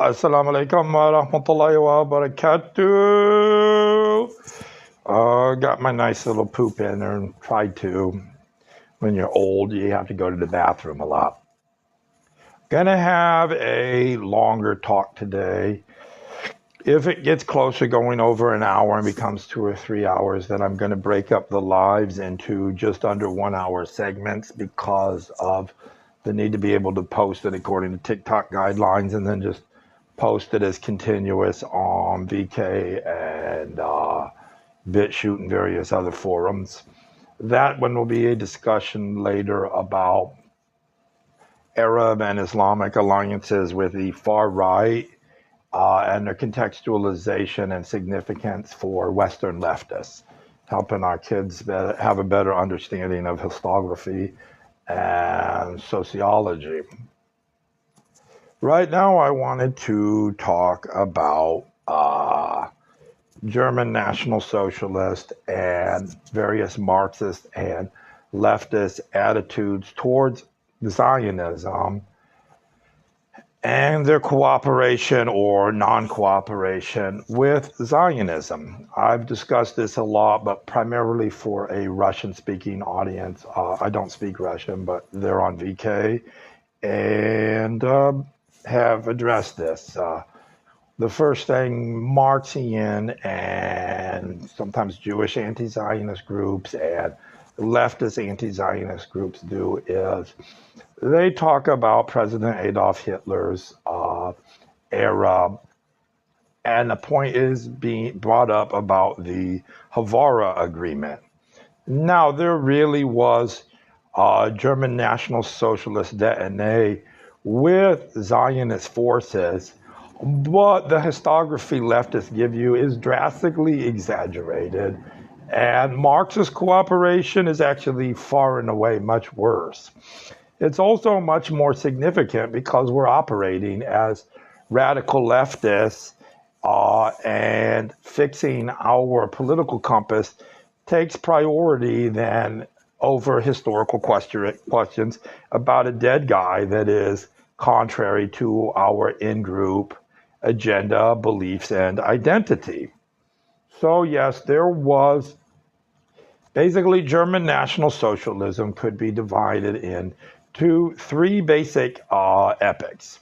Assalamu alaikum wa rahmatullahi wa barakatuh. Got my nice little poop in there and tried to. When you're old, you have to go to the bathroom a lot. Gonna have a longer talk today. If it gets closer going over an hour and becomes 2 or 3 hours, then I'm going to break up the lives into just under 1 hour segments because of the need to be able to post it according to TikTok guidelines and then just post it as continuous on VK and BitChute and various other forums. That one will be a discussion later about Arab and Islamic alliances with the far right and their contextualization and significance for Western leftists, helping our kids have a better understanding of historiography and sociology. Right now, I wanted to talk about German National Socialist and various Marxist and leftist attitudes towards Zionism and their cooperation or non-cooperation with Zionism. I've discussed this a lot, but primarily for a Russian-speaking audience. I don't speak Russian, but they're on VK and have addressed this. The first thing Marxian and sometimes Jewish anti-Zionist groups and leftist anti-Zionist groups do is they talk about President Adolf Hitler's era, and the point is being brought up about the Havara Agreement. Now, there really was German National Socialist DNA with Zionist forces, but the historiography leftists give you is drastically exaggerated, and Marxist cooperation is actually far and away much worse. It's also much more significant because we're operating as radical leftists and fixing our political compass takes priority than over historical questions about a dead guy that is contrary to our in-group agenda, beliefs, and identity. So yes, there was basically German National Socialism could be divided into three basic epochs.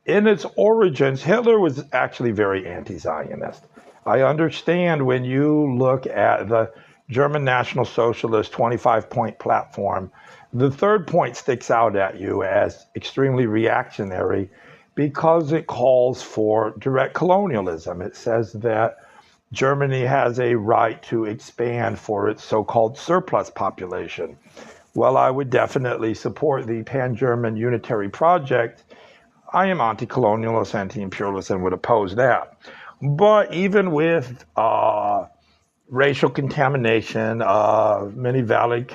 In its origins, Hitler was actually very anti-Zionist. I understand when you look at the German National Socialist 25-point platform, the third point sticks out at you as extremely reactionary because it calls for direct colonialism. It says that Germany has a right to expand for its so-called surplus population. Well, I would definitely support the pan-German unitary project. I am anti-colonialist, anti-imperialist, and would oppose that. But even with racial contamination, many valid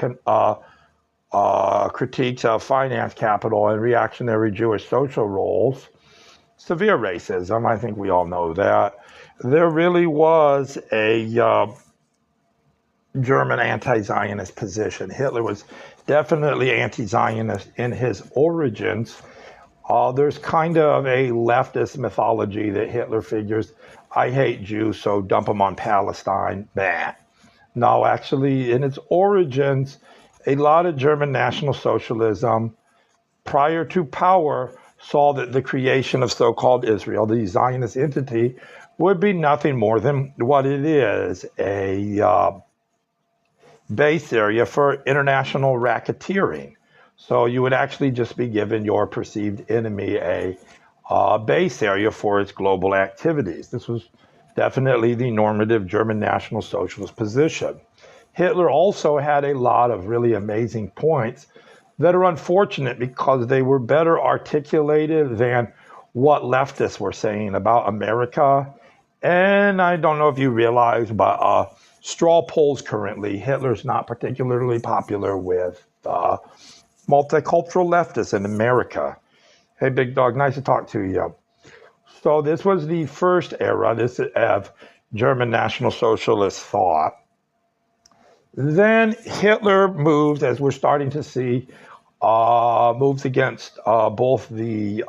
critiques of finance capital and reactionary Jewish social roles, severe racism, I think we all know that, there really was a German anti-Zionist position. Hitler was definitely anti-Zionist in his origins. There's kind of a leftist mythology that Hitler figures, I hate Jews, so dump them on Palestine. Bah. No, actually, in its origins, a lot of German National Socialism, prior to power, saw that the creation of so-called Israel, the Zionist entity, would be nothing more than what it is, a base area for international racketeering. So you would actually just be given your perceived enemy a base area for its global activities. This was definitely the normative German National Socialist position. Hitler also had a lot of really amazing points that are unfortunate because they were better articulated than what leftists were saying about America. And I don't know if you realize, but straw polls currently, Hitler's not particularly popular with multicultural leftists in America. Hey, big dog, nice to talk to you. So this was the first era of German National Socialist thought. Then Hitler moved, as we're starting to see, moves against both the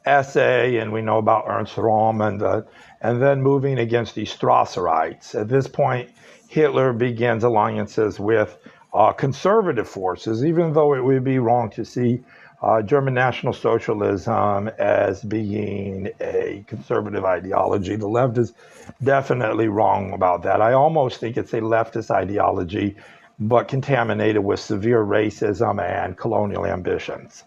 essay, and we know about Ernst Röhm, and then moving against the Strasserites. At this point, Hitler begins alliances with conservative forces, even though it would be wrong to see German National Socialism as being a conservative ideology. The left is definitely wrong about that. I almost think it's a leftist ideology, but contaminated with severe racism and colonial ambitions.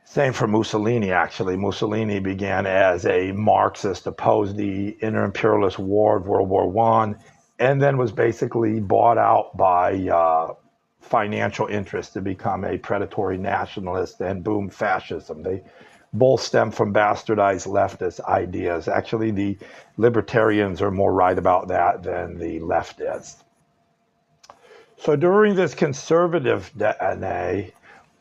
Same for Mussolini, actually. Mussolini began as a Marxist, opposed the inter-imperialist war of World War I, and then was basically bought out by financial interests to become a predatory nationalist, and boom, fascism. They both stem from bastardized leftist ideas. Actually, the libertarians are more right about that than the leftists. So during this conservative DNA,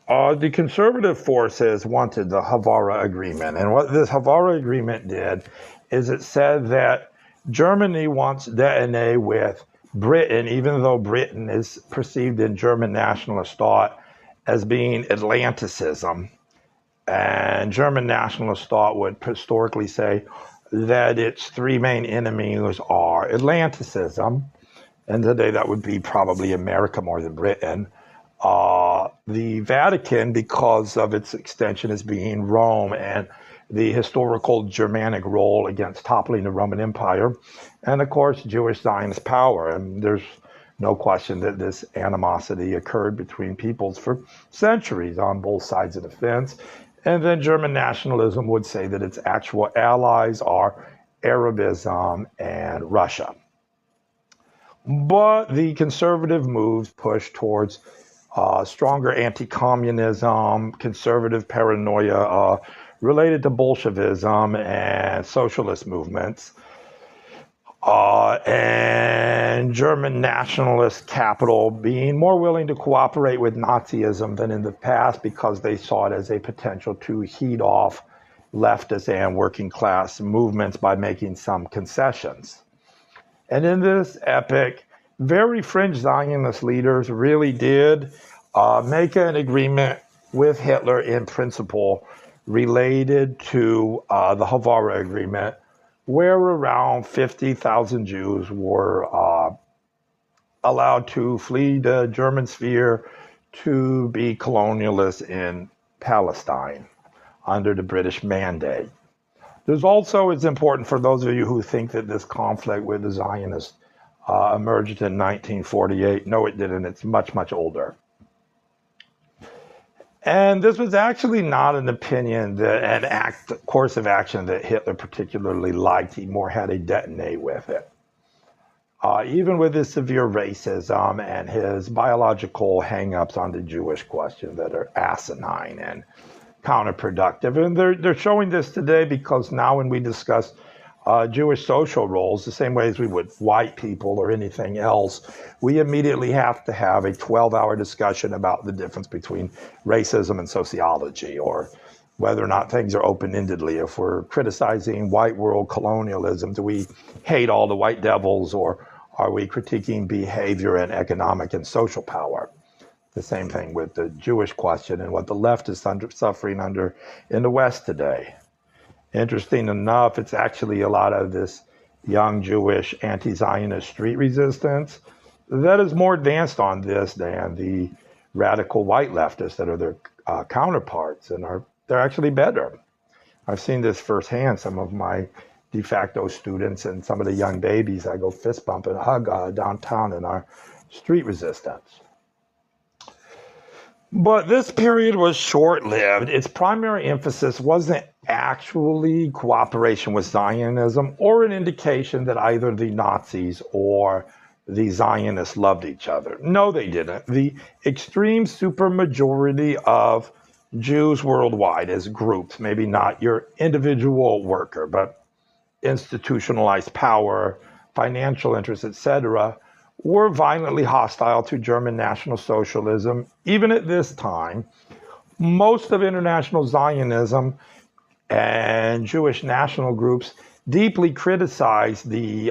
the conservative forces wanted the Havara Agreement. And what this Havara Agreement did is it said that Germany wants DNA with Britain, even though Britain is perceived in German nationalist thought as being Atlanticism. And German nationalist thought would historically say that its three main enemies are Atlanticism, and today that would be probably America more than Britain. The Vatican, because of its extension as being Rome and the historical Germanic role against toppling the Roman Empire, and of course Jewish Zionist power. And there's no question that this animosity occurred between peoples for centuries on both sides of the fence. And then German nationalism would say that its actual allies are Arabism and Russia. But the conservative moves push towards stronger anti-communism, conservative paranoia related to Bolshevism and socialist movements, and German nationalist capital being more willing to cooperate with Nazism than in the past because they saw it as a potential to heat off leftist and working class movements by making some concessions. And in this epic, very fringe Zionist leaders really did make an agreement with Hitler in principle related to the Havara Agreement, where around 50,000 Jews were allowed to flee the German sphere to be colonialists in Palestine under the British mandate. There's also, it's important for those of you who think that this conflict with the Zionists emerged in 1948. No, it didn't. It's much, much older. And this was actually not an opinion, course of action that Hitler particularly liked. He more had a detonate with it. Even with his severe racism and his biological hang-ups on the Jewish question that are asinine and counterproductive. And they're showing this today because now when we discuss Jewish social roles, the same way as we would white people or anything else, we immediately have to have a 12-hour discussion about the difference between racism and sociology, or whether or not things are open-endedly. If we're criticizing white world colonialism, do we hate all the white devils, or are we critiquing behavior and economic and social power? The same thing with the Jewish question and what the left is suffering under in the West today. Interesting enough, it's actually a lot of this young Jewish anti-Zionist street resistance that is more advanced on this than the radical white leftists that are their counterparts, and they're actually better. I've seen this firsthand. Some of my de facto students and some of the young babies I go fist bump and hug downtown in our street resistance. But this period was short-lived. Its primary emphasis wasn't actually cooperation with Zionism or an indication that either the Nazis or the Zionists loved each other. No, they didn't. The extreme supermajority of Jews worldwide as groups, maybe not your individual worker, but institutionalized power, financial interests, etc., were violently hostile to German National Socialism. Even at this time, most of international Zionism and Jewish national groups deeply criticized the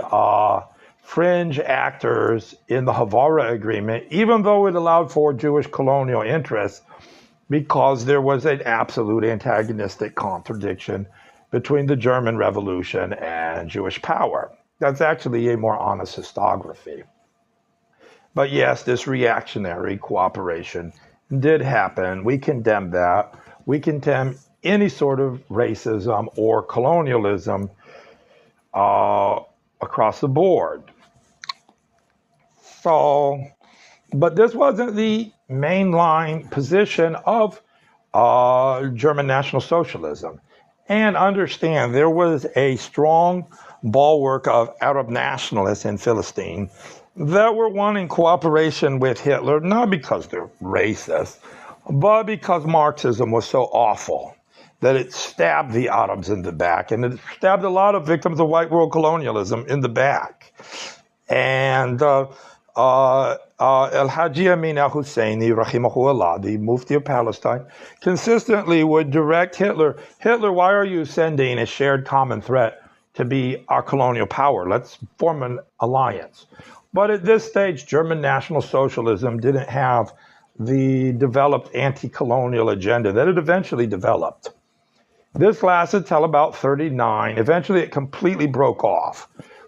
fringe actors in the Havara Agreement, even though it allowed for Jewish colonial interests. because there was an absolute antagonistic contradiction between the German Revolution and Jewish power. That's actually a more honest historiography. But yes, this reactionary cooperation did happen. We condemn that. We condemn any sort of racism or colonialism across the board. So, but this wasn't the mainline position of German National Socialism. And understand, there was a strong bulwark of Arab nationalists in Philistine that were wanting cooperation with Hitler, not because they're racist, but because Marxism was so awful that it stabbed the Arabs in the back, and it stabbed a lot of victims of white world colonialism in the back. And Al-Haji Amin al-Husseini, rahimahullah, the Mufti of Palestine, consistently would direct Hitler, why are you sending a shared common threat to be our colonial power? Let's form an alliance. But at this stage, German National Socialism didn't have the developed anti-colonial agenda that it eventually developed. This lasted till about 1939. Eventually, it completely broke off,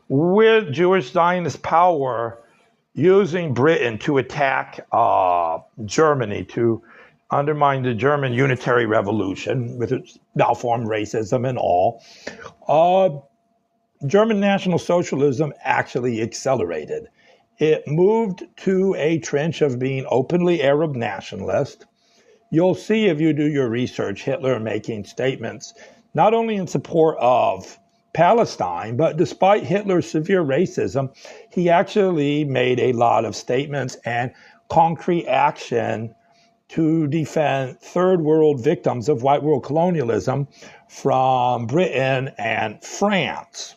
with Jewish Zionist power using Britain to attack Germany, to undermine the German unitary revolution with its malformed racism and all. German National Socialism actually accelerated. It moved to a trench of being openly Arab nationalist. You'll see if you do your research, Hitler making statements not only in support of Palestine, but despite Hitler's severe racism, he actually made a lot of statements and concrete action to defend third world victims of white world colonialism from Britain and France.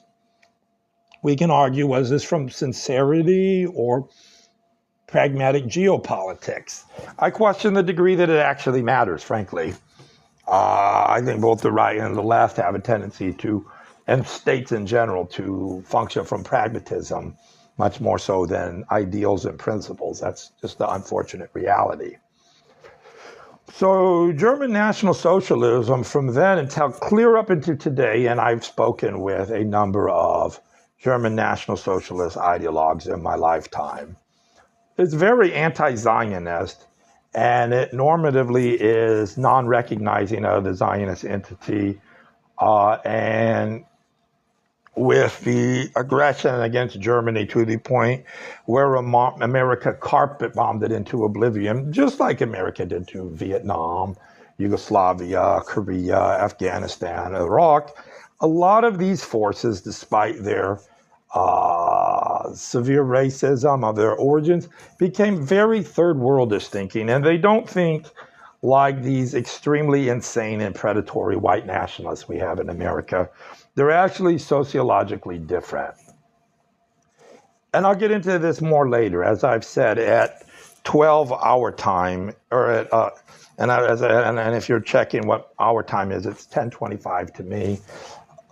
We can argue, was this from sincerity or pragmatic geopolitics? I question the degree that it actually matters, frankly. I think both the right and the left have a tendency to, and states in general, to function from pragmatism, much more so than ideals and principles. That's just the unfortunate reality. So German National Socialism from then until clear up into today, and I've spoken with a number of German National Socialist ideologues in my lifetime, it's very anti-Zionist, and it normatively is non-recognizing of the Zionist entity, and with the aggression against Germany to the point where America carpet bombed it into oblivion, just like America did to Vietnam, Yugoslavia, Korea, Afghanistan, Iraq. A lot of these forces, despite their severe racism of their origins, became very third worldish thinking, and they don't think like these extremely insane and predatory white nationalists we have in America. They're actually sociologically different. And I'll get into this more later. As I've said, at 12 our time, or at, and if you're checking what our time is, it's 10:25 to me.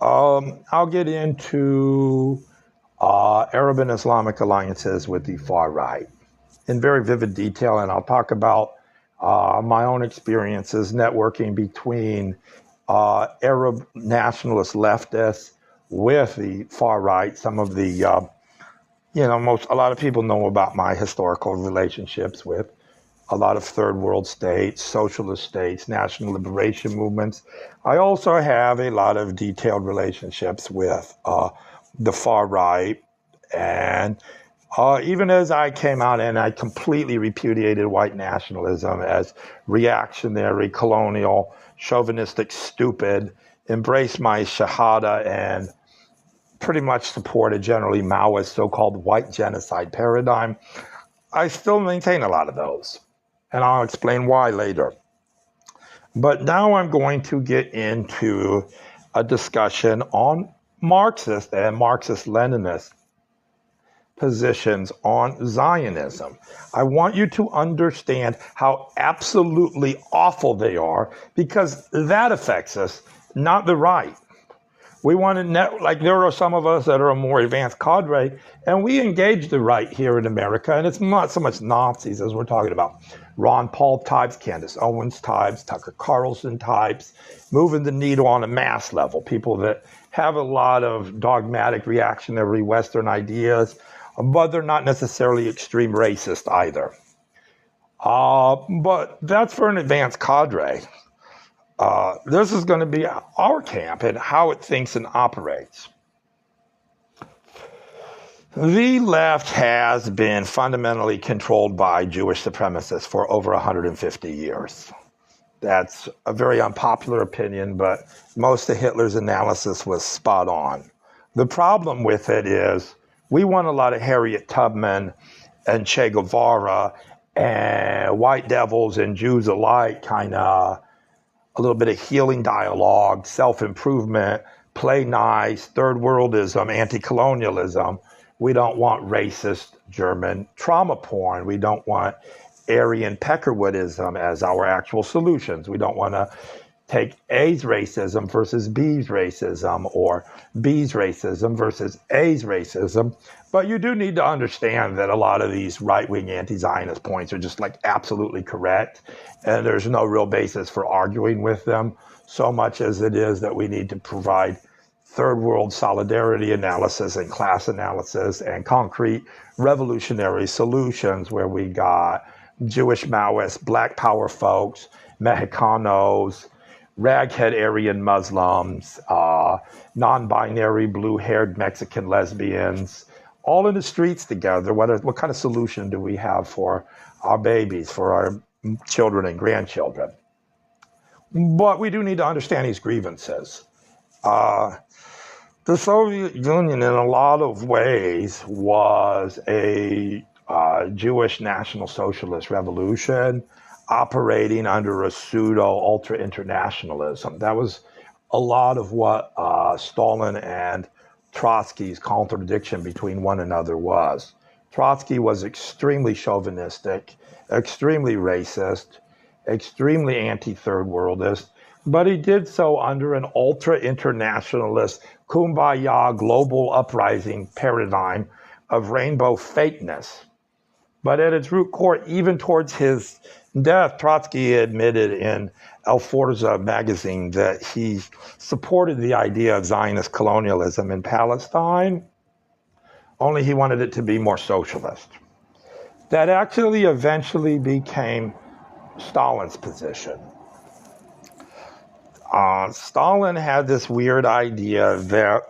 I'll get into Arab and Islamic alliances with the far right in very vivid detail, and I'll talk about my own experiences networking between Arab nationalist leftists with the far right. Some of the, a lot of people know about my historical relationships with a lot of third world states, socialist states, national liberation movements. I also have a lot of detailed relationships with the far right. And even as I came out and I completely repudiated white nationalism as reactionary, colonial, chauvinistic, stupid, embraced my Shahada and pretty much support a generally Maoist so-called white genocide paradigm, I still maintain a lot of those. And I'll explain why later. But now I'm going to get into a discussion on Marxist and Marxist-Leninist positions on Zionism. I want you to understand how absolutely awful they are, because that affects us, not the right. We want to like there are some of us that are a more advanced cadre, and we engage the right here in America, and it's not so much Nazis as we're talking about Ron Paul types, Candace Owens types, Tucker Carlson types, moving the needle on a mass level, people that have a lot of dogmatic reactionary Western ideas, but they're not necessarily extreme racist either. But that's for an advanced cadre. This is going to be our camp and how it thinks and operates. The left has been fundamentally controlled by Jewish supremacists for over 150 years. That's a very unpopular opinion, but most of Hitler's analysis was spot on. The problem with it is we want a lot of Harriet Tubman and Che Guevara and white devils and Jews alike kind of a little bit of healing dialogue, self-improvement, play nice, third worldism, anti-colonialism. We don't want racist German trauma porn. We don't want Aryan Peckerwoodism as our actual solutions. We don't want to take A's racism versus B's racism or B's racism versus A's racism. But you do need to understand that a lot of these right-wing anti-Zionist points are just like absolutely correct, and there's no real basis for arguing with them, so much as it is that we need to provide third world solidarity analysis and class analysis and concrete revolutionary solutions where we got Jewish Maoists, Black Power folks, Mexicanos, raghead Aryan Muslims, non-binary blue-haired Mexican lesbians, all in the streets together. What kind of solution do we have for our babies, for our children and grandchildren? But we do need to understand these grievances. The Soviet Union, in a lot of ways, was a Jewish National Socialist revolution operating under a pseudo-ultra-internationalism. That was a lot of what Stalin and Trotsky's contradiction between one another was. Trotsky was extremely chauvinistic, extremely racist, extremely anti-third worldist, but he did so under an ultra-internationalist, kumbaya global uprising paradigm of rainbow fakeness. But at its root core, even towards his death, Trotsky admitted in El Forza magazine that he supported the idea of Zionist colonialism in Palestine, only he wanted it to be more socialist. That actually eventually became Stalin's position. Stalin had this weird idea that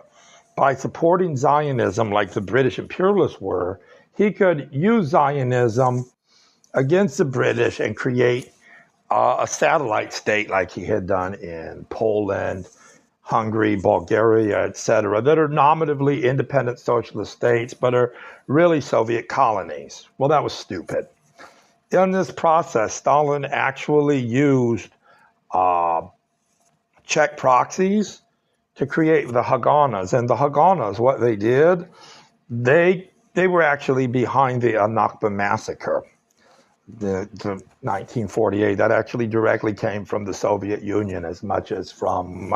by supporting Zionism like the British imperialists were, he could use Zionism against the British and create a satellite state like he had done in Poland, Hungary, Bulgaria, etc., that are nominatively independent socialist states, but are really Soviet colonies. Well, that was stupid. In this process, Stalin actually used Czech proxies to create the Haganas. And the Haganas, what they did, they were actually behind the Nakba massacre, the 1948. That actually directly came from the Soviet Union as much as from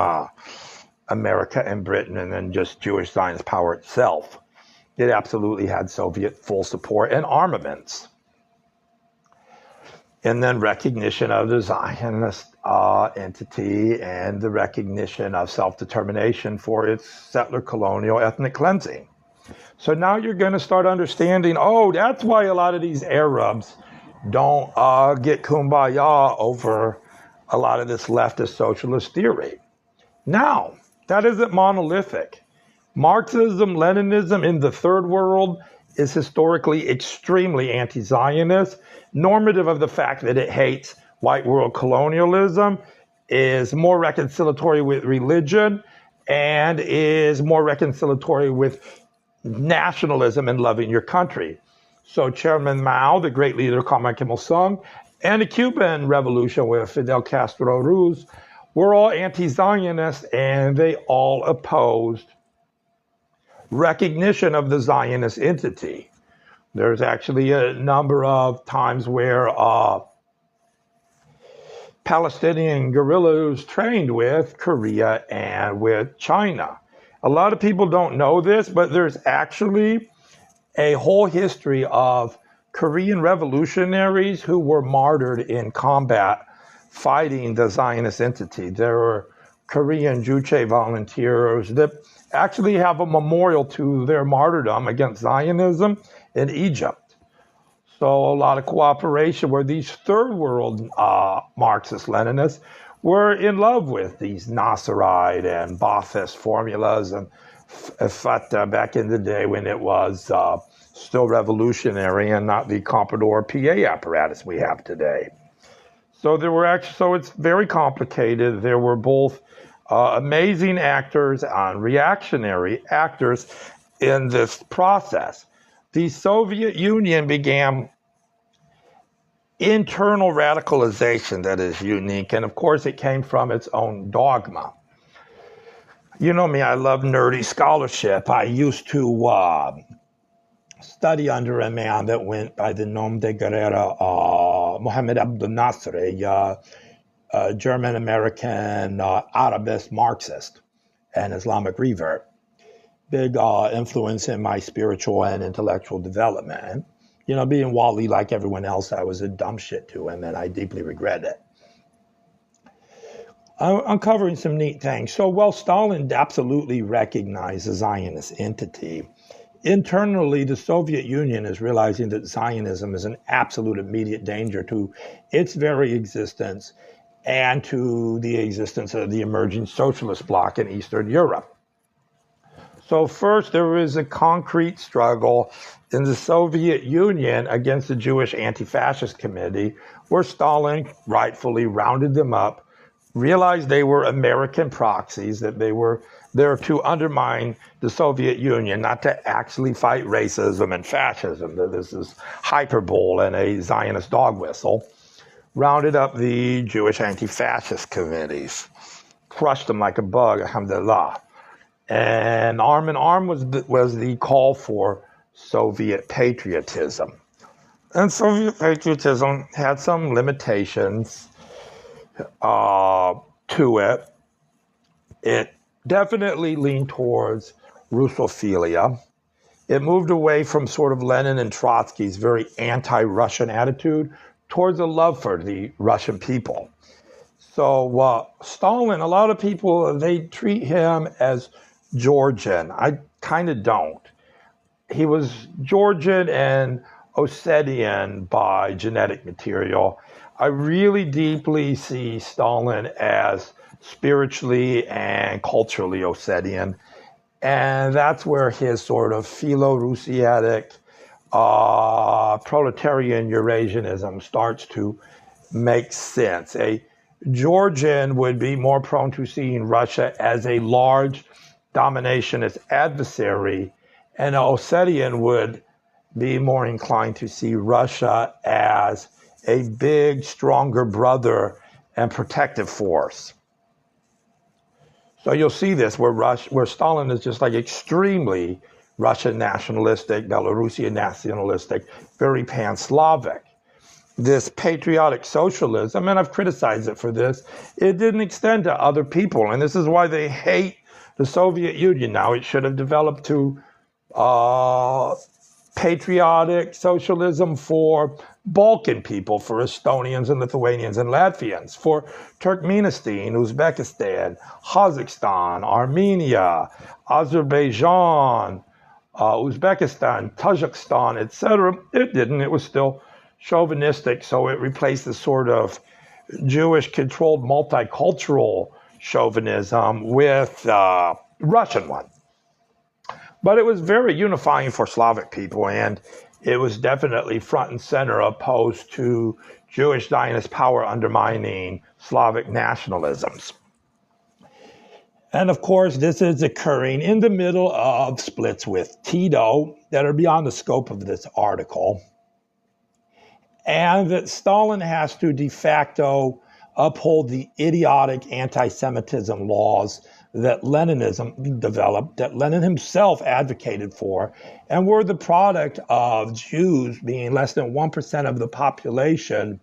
America and Britain, and then just Jewish Zionist power itself. It absolutely had Soviet full support and armaments. And then recognition of the Zionist entity and the recognition of self-determination for its settler colonial ethnic cleansing. So now you're going to start understanding, oh, that's why a lot of these Arabs don't get kumbaya over a lot of this leftist socialist theory. Now, that isn't monolithic. Marxism, Leninism in the third world is historically extremely anti-Zionist, normative of the fact that it hates white world colonialism, is more reconciliatory with religion, and is more reconciliatory with nationalism and loving your country. So Chairman Mao, the great leader Comrade Kim Il-sung, and the Cuban Revolution with Fidel Castro Ruz were all anti-Zionist, and they all opposed recognition of the Zionist entity. There's actually a number of times where Palestinian guerrillas trained with Korea and with China. A lot of people don't know this, but there's actually a whole history of Korean revolutionaries who were martyred in combat fighting the Zionist entity. There were Korean Juche volunteers that actually have a memorial to their martyrdom against Zionism in Egypt. So a lot of cooperation where these third world Marxist-Leninists were in love with these Nasserite and Ba'athist formulas and Fatah back in the day when it was still revolutionary and not the Commodore PA apparatus we have today. So it's very complicated. There were both amazing actors and reactionary actors in this process. The Soviet Union began internal radicalization that is unique, and of course it came from its own dogma. You know me, I love nerdy scholarship. I used to study under a man that went by the nom de guerre, Mohammed Abdel Nasser, a German-American Arabist Marxist and Islamic revert. Big influence in my spiritual and intellectual development. You know, being Wally like everyone else, I was a dumb shit to him, and I deeply regret it. I'm uncovering some neat things. So while Stalin absolutely recognized the Zionist entity, internally, the Soviet Union is realizing that Zionism is an absolute immediate danger to its very existence and to the existence of the emerging socialist bloc in Eastern Europe. So first, there was a concrete struggle in the Soviet Union against the Jewish Anti-Fascist Committee, where Stalin rightfully rounded them up, realized they were American proxies, that they were there to undermine the Soviet Union, not to actually fight racism and fascism. That this is hyperbole and a Zionist dog whistle. Rounded up the Jewish Anti-Fascist Committees, crushed them like a bug, alhamdulillah. And arm in arm was the call for Soviet patriotism. And Soviet patriotism had some limitations to it. It definitely leaned towards Russophilia. It moved away from sort of Lenin and Trotsky's very anti-Russian attitude towards a love for the Russian people. So Stalin, a lot of people, they treat him as Georgian. I kind of don't. He was Georgian and Ossetian by genetic material. I really deeply see Stalin as spiritually and culturally Ossetian. And that's where his sort of philo-Russiatic proletarian Eurasianism starts to make sense. A Georgian would be more prone to seeing Russia as a large dominationist adversary, and an Ossetian would be more inclined to see Russia as a big, stronger brother and protective force. So you'll see this where Stalin is just like extremely Russian nationalistic, Belarusian nationalistic, very pan-Slavic. This patriotic socialism, and I've criticized it for this, it didn't extend to other people, and this is why they hate the Soviet Union now. It should have developed to patriotic socialism for Balkan people, for Estonians and Lithuanians and Latvians, for Turkmenistan, Uzbekistan, Kazakhstan, Armenia, Azerbaijan, Uzbekistan, Tajikistan, etc. It didn't. It was still chauvinistic, so it replaced the sort of Jewish-controlled multicultural chauvinism with Russian one. But it was very unifying for Slavic people, and it was definitely front and center opposed to Jewish Zionist power undermining Slavic nationalisms. And of course, this is occurring in the middle of splits with Tito that are beyond the scope of this article. And that Stalin has to de facto uphold the idiotic anti-Semitism laws that Leninism developed, that Lenin himself advocated for, and were the product of Jews being less than 1% of the population,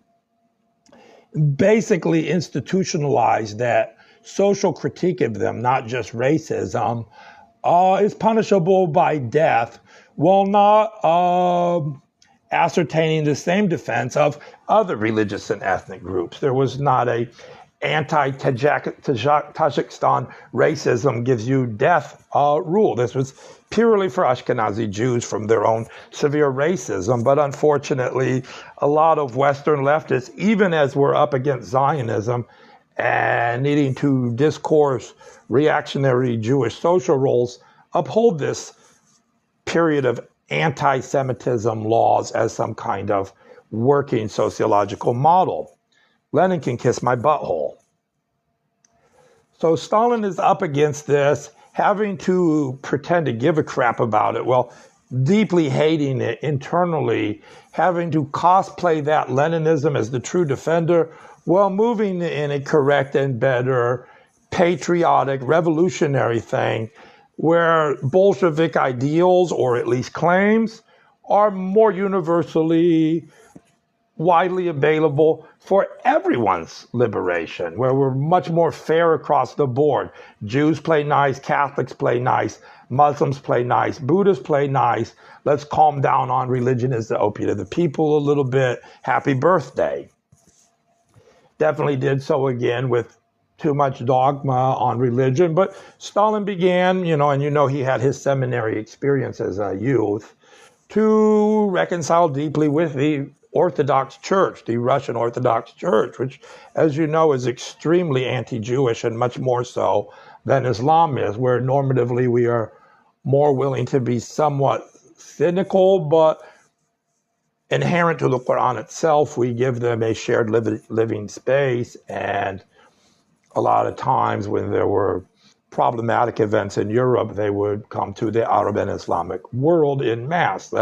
basically institutionalized that social critique of them, not just racism, is punishable by death while not ascertaining the same defense of other religious and ethnic groups. There was not a anti-Tajikistan racism gives you death rule. This was purely for Ashkenazi Jews from their own severe racism. But unfortunately, a lot of Western leftists, even as we're up against Zionism and needing to discourse reactionary Jewish social roles, uphold this period of anti-Semitism laws as some kind of working sociological model. Lenin can kiss my butthole. So Stalin is up against this, having to pretend to give a crap about it, well, deeply hating it internally, having to cosplay that Leninism as the true defender, while moving in a correct and better, patriotic, revolutionary thing, where Bolshevik ideals, or at least claims, are more universally widely available for everyone's liberation, where we're much more fair across the board. Jews play nice, Catholics play nice, Muslims play nice, Buddhists play nice. Let's calm down on religion as the opiate of the people a little bit. Happy birthday. Definitely did so again with too much dogma on religion, but Stalin began, and he had his seminary experience as a youth, to reconcile deeply with the Orthodox Church, the Russian Orthodox Church, which, as you know, is extremely anti-Jewish and much more so than Islam is, where normatively we are more willing to be somewhat cynical, but inherent to the Quran itself, we give them a shared living space. And a lot of times when there were problematic events in Europe, they would come to the Arab and Islamic world in mass.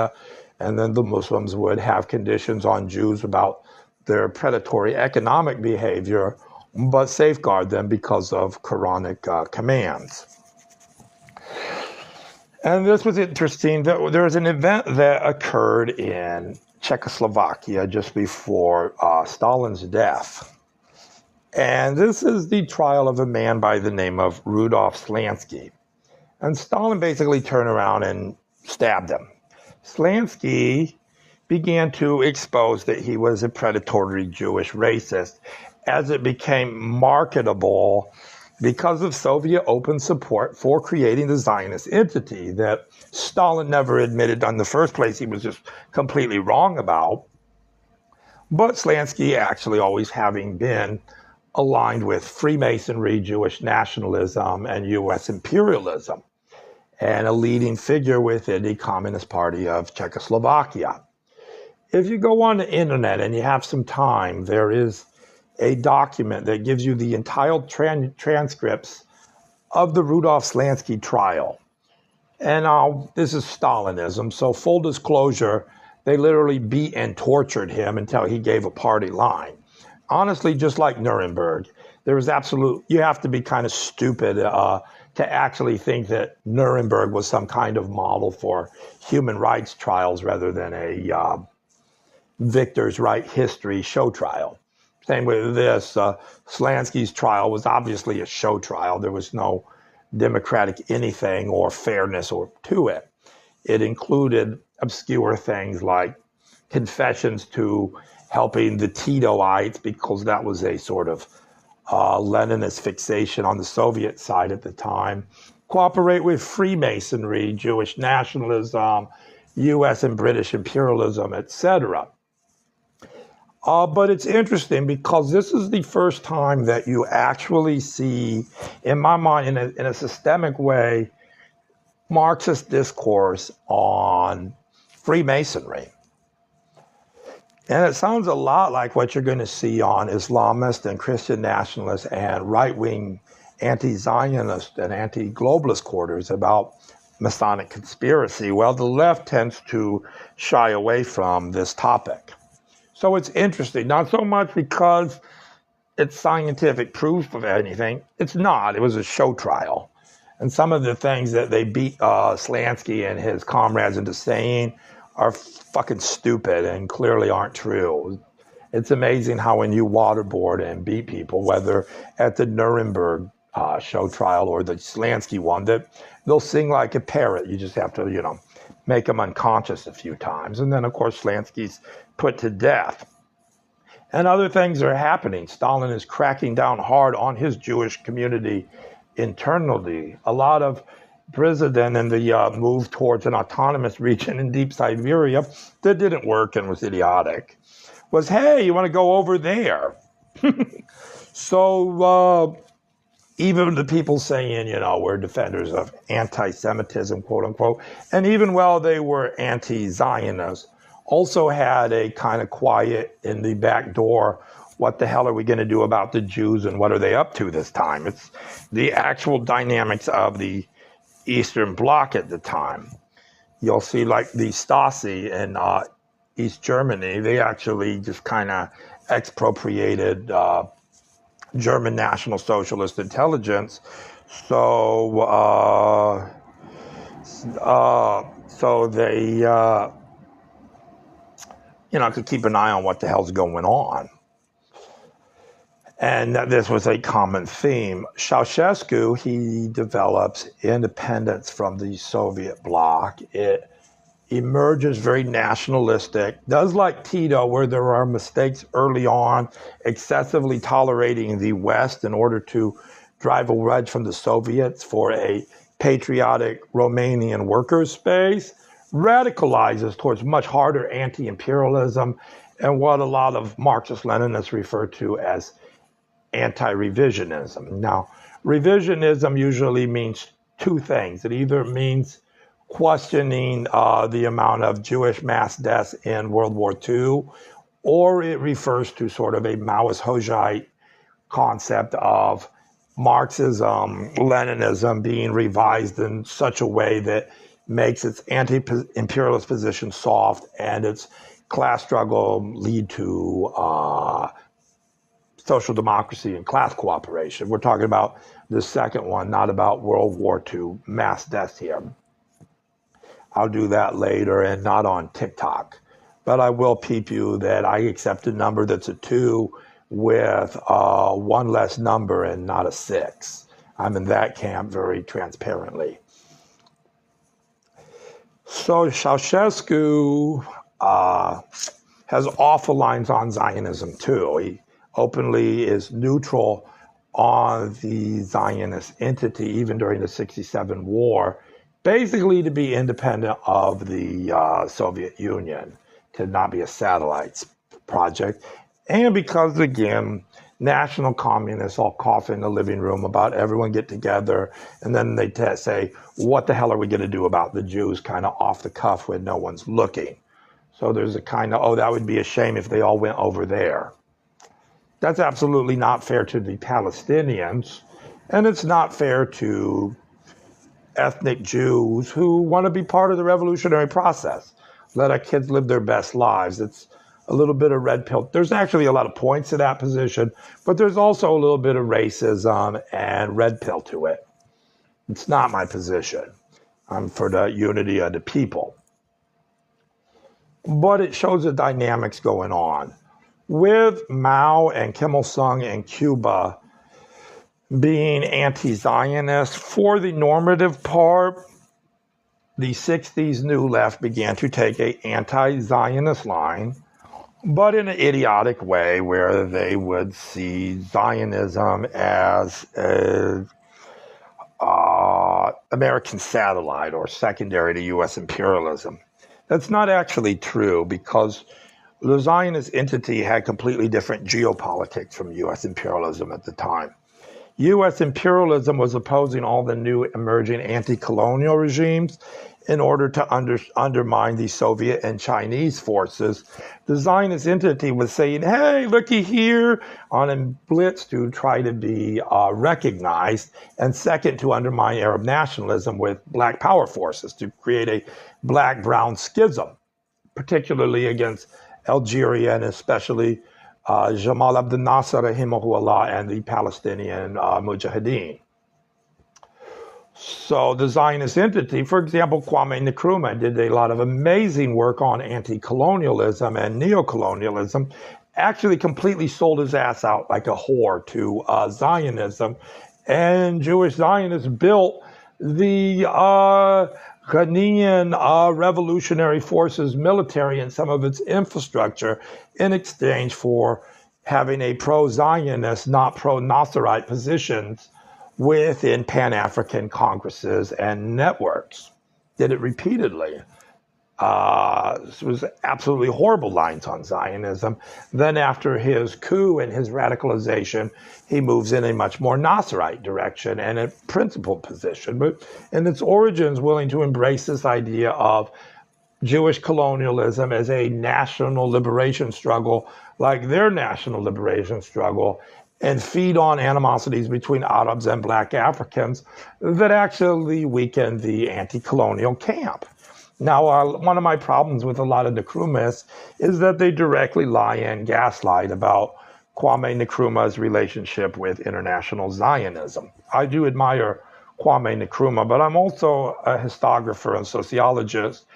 And then the Muslims would have conditions on Jews about their predatory economic behavior, but safeguard them because of Quranic commands. And this was interesting. There was an event that occurred in Czechoslovakia just before Stalin's death. And this is the trial of a man by the name of Rudolf Slansky. And Stalin basically turned around and stabbed him. Slansky began to expose that he was a predatory Jewish racist as it became marketable because of Soviet open support for creating the Zionist entity that Stalin never admitted in the first place he was just completely wrong about. But Slansky actually always having been aligned with Freemasonry, Jewish nationalism, and U.S. imperialism, and a leading figure within the Communist Party of Czechoslovakia. If you go on the internet and you have some time, there is a document that gives you the entire transcripts of the Rudolf Slansky trial. And this is Stalinism, so full disclosure, they literally beat and tortured him until he gave a party line. Honestly, just like Nuremberg, there was you have to be kind of stupid to actually think that Nuremberg was some kind of model for human rights trials rather than a victor's right history show trial. Same with this. Slansky's trial was obviously a show trial. There was no democratic anything or fairness to it. It included obscure things like confessions to helping the Titoites, because that was a sort of Leninist fixation on the Soviet side at the time, cooperate with Freemasonry, Jewish nationalism, U.S. and British imperialism, etc. But it's interesting because this is the first time that you actually see, in my mind, in a systemic way, Marxist discourse on Freemasonry. And it sounds a lot like what you're going to see on Islamist and Christian nationalist and right-wing anti-Zionist and anti-globalist quarters about Masonic conspiracy. Well, the left tends to shy away from this topic. So it's interesting, not so much because it's scientific proof of anything. It's not. It was a show trial. And some of the things that they beat Slansky and his comrades into saying are fucking stupid and clearly aren't true. It's amazing how when you waterboard and beat people, whether at the Nuremberg show trial, or the Slansky one, that they'll sing like a parrot. You just have to, make them unconscious a few times. And then, of course, Slansky's put to death. And other things are happening. Stalin is cracking down hard on his Jewish community internally. A lot of Dresden and the move towards an autonomous region in deep Siberia that didn't work and was idiotic was, hey, you want to go over there? So even the people saying, we're defenders of anti-Semitism, quote unquote, and even while they were anti-Zionists, also had a kind of quiet in the back door, what the hell are we going to do about the Jews and what are they up to this time? It's the actual dynamics of the Eastern Bloc at the time. You'll see like the Stasi in East Germany, they actually just kind of expropriated German National Socialist intelligence. So they, could keep an eye on what the hell's going on. And this was a common theme. Ceausescu, he develops independence from the Soviet bloc. It emerges very nationalistic, does like Tito, where there are mistakes early on, excessively tolerating the West in order to drive a wedge from the Soviets for a patriotic Romanian workers' space, radicalizes towards much harder anti-imperialism and what a lot of Marxist-Leninists refer to as anti-revisionism. Now, revisionism usually means two things. It either means questioning the amount of Jewish mass deaths in World War II, or it refers to sort of a Maoist Hojite concept of Marxism, Leninism being revised in such a way that makes its anti-imperialist position soft and its class struggle lead to social democracy and class cooperation. We're talking about the second one, not about World War II mass deaths here. I'll do that later and not on TikTok. But I will peep you that I accept a number that's a 2 with one less number and not a 6. I'm in that camp very transparently. So Ceausescu has awful lines on Zionism too. He openly is neutral on the Zionist entity, even during the '67 war, basically to be independent of the Soviet Union, to not be a satellite project. And because, again, national communists all cough in the living room about everyone get together, and then they say, what the hell are we going to do about the Jews, kind of off the cuff when no one's looking. So there's a kind of, that would be a shame if they all went over there. That's absolutely not fair to the Palestinians, and it's not fair to ethnic Jews who want to be part of the revolutionary process. Let our kids live their best lives. It's a little bit of red pill. There's actually a lot of points to that position, but there's also a little bit of racism and red pill to it. It's not my position. I'm for the unity of the people. But it shows the dynamics going on. With Mao and Kim Il-sung in Cuba being anti-Zionist, for the normative part, the 60s New Left began to take an anti-Zionist line, but in an idiotic way where they would see Zionism as an American satellite or secondary to U.S. imperialism. That's not actually true, because the Zionist entity had completely different geopolitics from U.S. imperialism at the time. U.S. imperialism was opposing all the new emerging anti-colonial regimes in order to undermine the Soviet and Chinese forces. The Zionist entity was saying, hey, looky here, on a blitz to try to be recognized, and second, to undermine Arab nationalism with black power forces, to create a black-brown schism, particularly against Algeria and especially Jamal Abdel Nasser, rahimahullah, and the Palestinian Mujahideen. So the Zionist entity, for example, Kwame Nkrumah did a lot of amazing work on anti-colonialism and neo-colonialism, actually completely sold his ass out like a whore to Zionism, and Jewish Zionists built the Ghanaian Revolutionary Forces military and some of its infrastructure in exchange for having a pro-Zionist, not pro-Nasserite positions within Pan-African congresses and networks. Did it repeatedly. This was absolutely horrible lines on Zionism. Then after his coup and his radicalization, he moves in a much more Nasserite direction and a principled position. But in its origins, willing to embrace this idea of Jewish colonialism as a national liberation struggle, like their national liberation struggle, and feed on animosities between Arabs and Black Africans that actually weakened the anti-colonial camp. Now, one of my problems with a lot of Nkrumahs is that they directly lie and gaslight about Kwame Nkrumah's relationship with international Zionism. I do admire Kwame Nkrumah, but I'm also a historiographer and sociologist,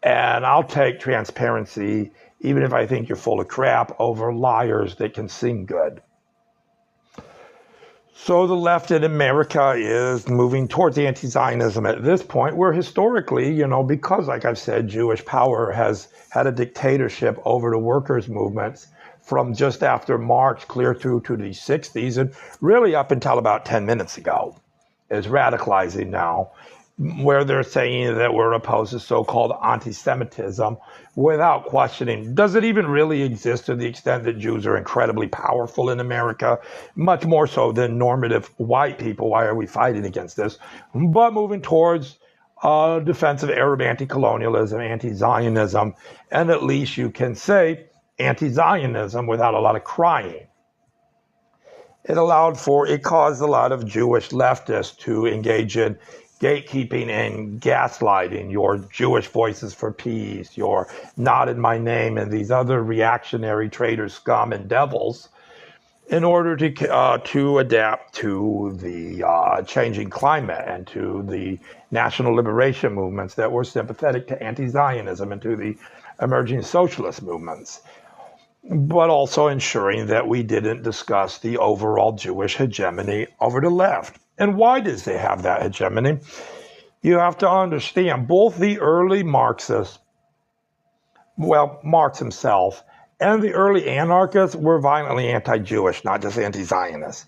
and I'll take transparency, even if I think you're full of crap, over liars that can sing good. So the left in America is moving towards anti-Zionism at this point, where historically, because, like I've said, Jewish power has had a dictatorship over the workers' movements from just after Marx clear through to the 60s, and really up until about 10 minutes ago, is radicalizing now, where they're saying that we're opposed to so-called anti-Semitism without questioning, does it even really exist to the extent that Jews are incredibly powerful in America? Much more so than normative white people. Why are we fighting against this? But moving towards defense of Arab anti-colonialism, anti-Zionism, and at least you can say anti-Zionism without a lot of crying. It caused a lot of Jewish leftists to engage in gatekeeping and gaslighting, your Jewish Voices for Peace, your Not in My Name, and these other reactionary traitors, scum, and devils, in order to adapt to the changing climate and to the national liberation movements that were sympathetic to anti-Zionism and to the emerging socialist movements, but also ensuring that we didn't discuss the overall Jewish hegemony over the left. And why does they have that hegemony? You have to understand both the early Marxists, Marx himself, and the early anarchists were violently anti-Jewish, not just anti-Zionist.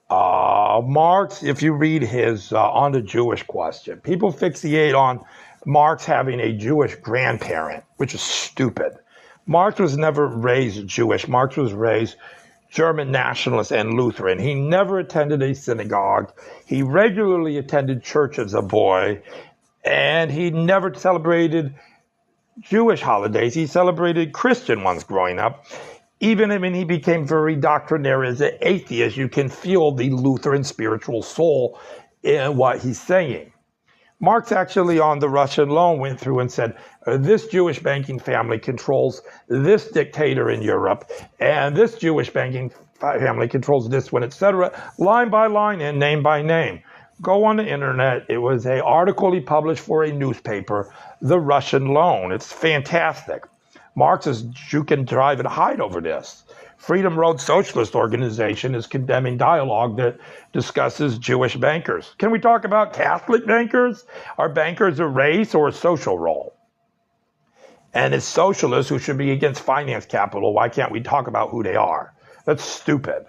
Marx, if you read his On the Jewish Question, people fixate on Marx having a Jewish grandparent, which is stupid. Marx was never raised Jewish. Marx was raised German nationalist and Lutheran. He never attended a synagogue. He regularly attended church as a boy, and he never celebrated Jewish holidays. He celebrated Christian ones growing up. Even when he became very doctrinaire as an atheist, you can feel the Lutheran spiritual soul in what he's saying. Marx actually on the Russian loan went through and said, this Jewish banking family controls this dictator in Europe, and this Jewish banking family controls this one, etc., line by line and name by name. Go on the internet. It was an article he published for a newspaper, The Russian Loan. It's fantastic. Marx you can drive and hide over this. Freedom Road Socialist Organization is condemning dialogue that discusses Jewish bankers. Can we talk about Catholic bankers? Are bankers a race or a social role? And it's socialists who should be against finance capital. Why can't we talk about who they are? That's stupid.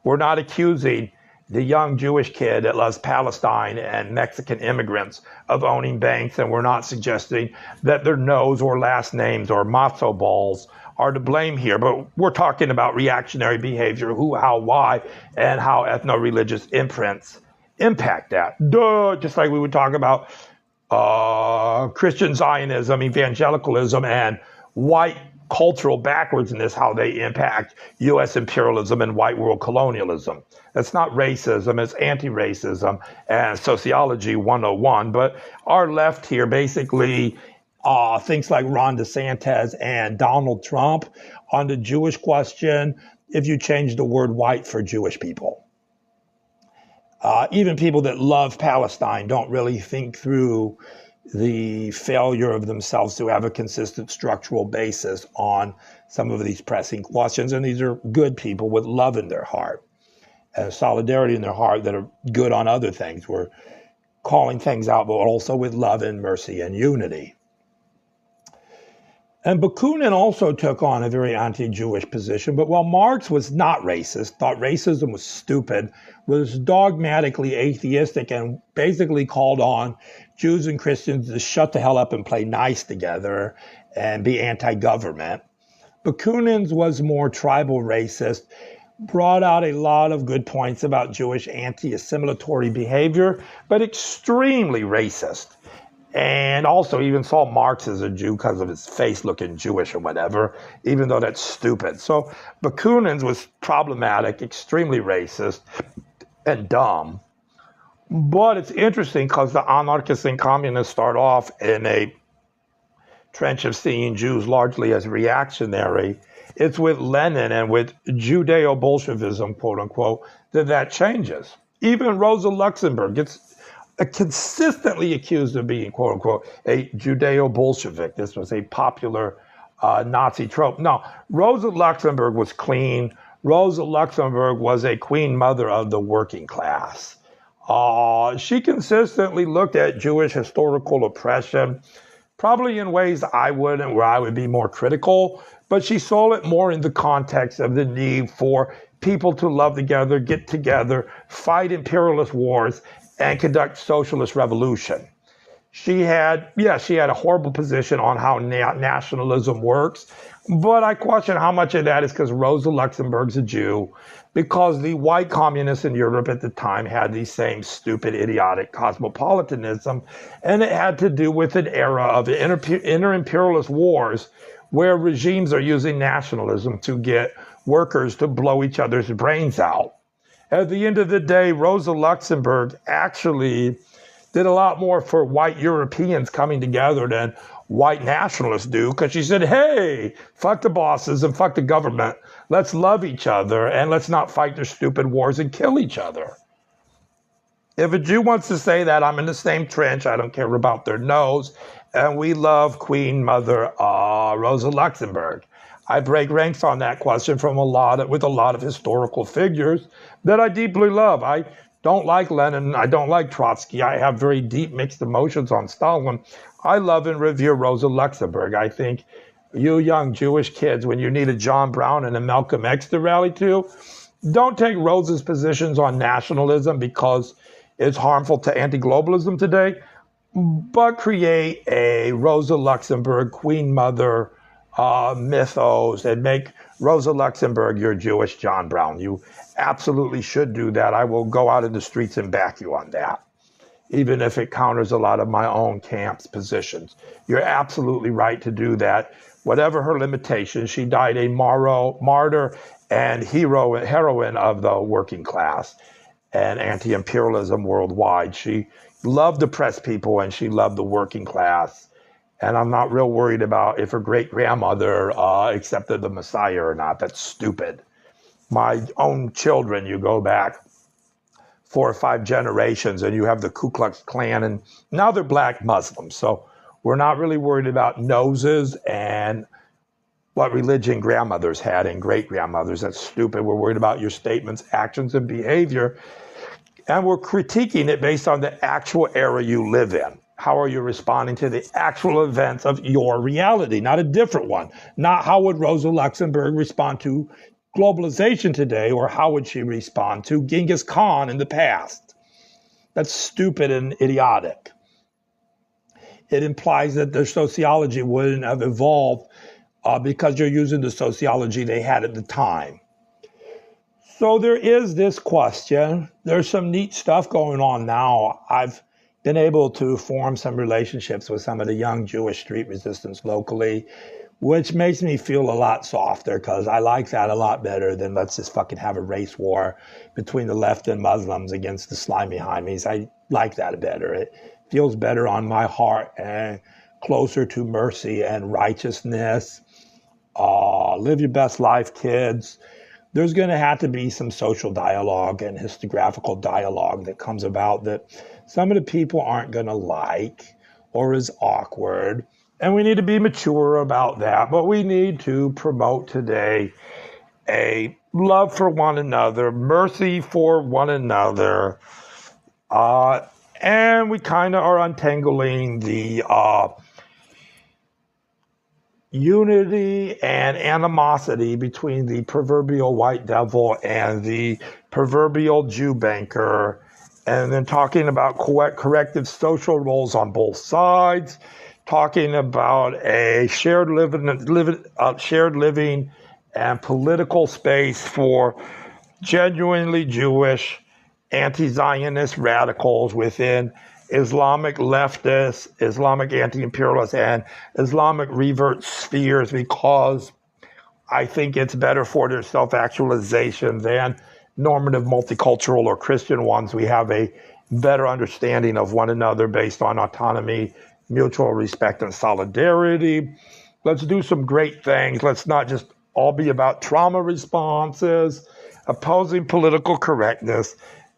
We're not accusing the young Jewish kid that loves Palestine and Mexican immigrants of owning banks, and we're not suggesting that their nose or last names or matzo balls are to blame here, but we're talking about reactionary behavior, who, how, why, and how ethno-religious imprints impact that. Just like we would talk about Christian Zionism, evangelicalism, and white cultural backwardsness, how they impact U.S. imperialism and white world colonialism. That's not racism, it's anti-racism and sociology 101, but our left here basically things like Ron DeSantis and Donald Trump on the Jewish question, if you change the word white for Jewish people. Even people that love Palestine don't really think through the failure of themselves to have a consistent structural basis on some of these pressing questions. And these are good people with love in their heart. and solidarity in their heart that are good on other things. We're calling things out, but also with love and mercy and unity. And Bakunin also took on a very anti-Jewish position, but while Marx was not racist, thought racism was stupid, was dogmatically atheistic, and basically called on Jews and Christians to shut the hell up and play nice together and be anti-government, Bakunin's was more tribal racist, brought out a lot of good points about Jewish anti-assimilatory behavior, but extremely racist. And also even saw Marx as a Jew because of his face looking Jewish or whatever, even though that's stupid. So Bakunin's was problematic, extremely racist, and dumb. But it's interesting because the anarchists and communists start off in a trench of seeing Jews largely as reactionary. It's with Lenin and with Judeo-Bolshevism, quote unquote, that changes. Even Rosa Luxemburg gets consistently accused of being, quote unquote, a Judeo-Bolshevik. This was a popular Nazi trope. No, Rosa Luxemburg was clean. Rosa Luxemburg was a queen mother of the working class. She consistently looked at Jewish historical oppression, probably in ways I wouldn't, where I would be more critical, but she saw it more in the context of the need for people to love together, get together, fight imperialist wars, and conduct socialist revolution. She had a horrible position on how nationalism works, but I question how much of that is because Rosa Luxemburg's a Jew, because the white communists in Europe at the time had the same stupid, idiotic cosmopolitanism, and it had to do with an era of inter-imperialist wars where regimes are using nationalism to get workers to blow each other's brains out. At the end of the day, Rosa Luxemburg actually did a lot more for white Europeans coming together than white nationalists do, because she said, hey, fuck the bosses and fuck the government. Let's love each other and let's not fight their stupid wars and kill each other. If a Jew wants to say that, I'm in the same trench. I don't care about their nose. And we love Queen Mother Rosa Luxemburg. I break ranks on that question with a lot of historical figures that I deeply love. I don't like Lenin. I don't like Trotsky. I have very deep mixed emotions on Stalin. I love and revere Rosa Luxemburg. I think you young Jewish kids, when you need a John Brown and a Malcolm X to rally to, don't take Rosa's positions on nationalism because it's harmful to anti-globalism today, but create a Rosa Luxemburg Queen Mother mythos and make Rosa Luxemburg your Jewish John Brown. You absolutely should do that. I will go out in the streets and back you on that, even if it counters a lot of my own camp's positions. You're absolutely right to do that. Whatever her limitations, she died a martyr and heroine of the working class and anti-imperialism worldwide. She loved oppressed people and she loved the working class. And I'm not real worried about if her great-grandmother accepted the Messiah or not. That's stupid. My own children, you go back 4 or 5 generations and you have the Ku Klux Klan, and now they're black Muslims. So we're not really worried about noses and what religion grandmothers had and great-grandmothers. That's stupid. We're worried about your statements, actions, and behavior. And we're critiquing it based on the actual era you live in. How are you responding to the actual events of your reality, not a different one? Not how would Rosa Luxemburg respond to globalization today, or how would she respond to Genghis Khan in the past? That's stupid and idiotic. It implies that their sociology wouldn't have evolved because you're using the sociology they had at the time. So there is this question. There's some neat stuff going on now. I've been able to form some relationships with some of the young Jewish street resistance locally, which makes me feel a lot softer, because I like that a lot better than let's just fucking have a race war between the left and Muslims against the slimy Heimies. I like that better. It feels better on my heart and closer to mercy and righteousness. Live your best life, kids. There's going to have to be some social dialogue and historiographical dialogue that comes about that some of the people aren't going to like or is awkward. And we need to be mature about that. But we need to promote today a love for one another, mercy for one another, uh, and we kind of are untangling the unity and animosity between the proverbial white devil and the proverbial Jew banker, and then talking about corrective social roles on both sides, talking about a shared living and political space for genuinely Jewish anti-Zionist radicals within Islamic leftists, Islamic anti-imperialists, and Islamic revert spheres, because I think it's better for their self-actualization than normative multicultural or Christian ones. We have a better understanding of one another based on autonomy, mutual respect, and solidarity. Let's do some great things. Let's not just all be about trauma responses, opposing political correctness,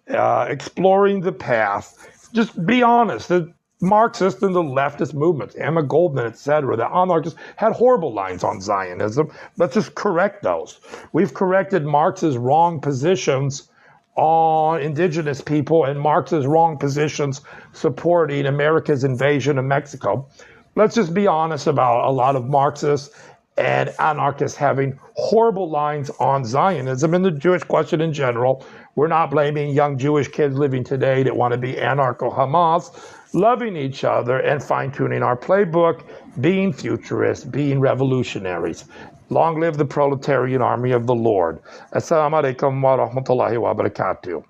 exploring the past. Just be honest. The Marxist and the leftist movements, Emma Goldman, etc., the anarchists had horrible lines on Zionism. Let's just correct those. We've corrected Marx's wrong positions on indigenous people and Marx's wrong positions supporting America's invasion of Mexico. Let's just be honest about a lot of Marxists and anarchists having horrible lines on Zionism and the Jewish question in general. We're not blaming young Jewish kids living today that want to be anarcho-Hamas, loving each other and fine-tuning our playbook, being futurists, being revolutionaries. Long live the proletarian army of the Lord. Assalamu alaikum wa rahmatullahi wa barakatuh.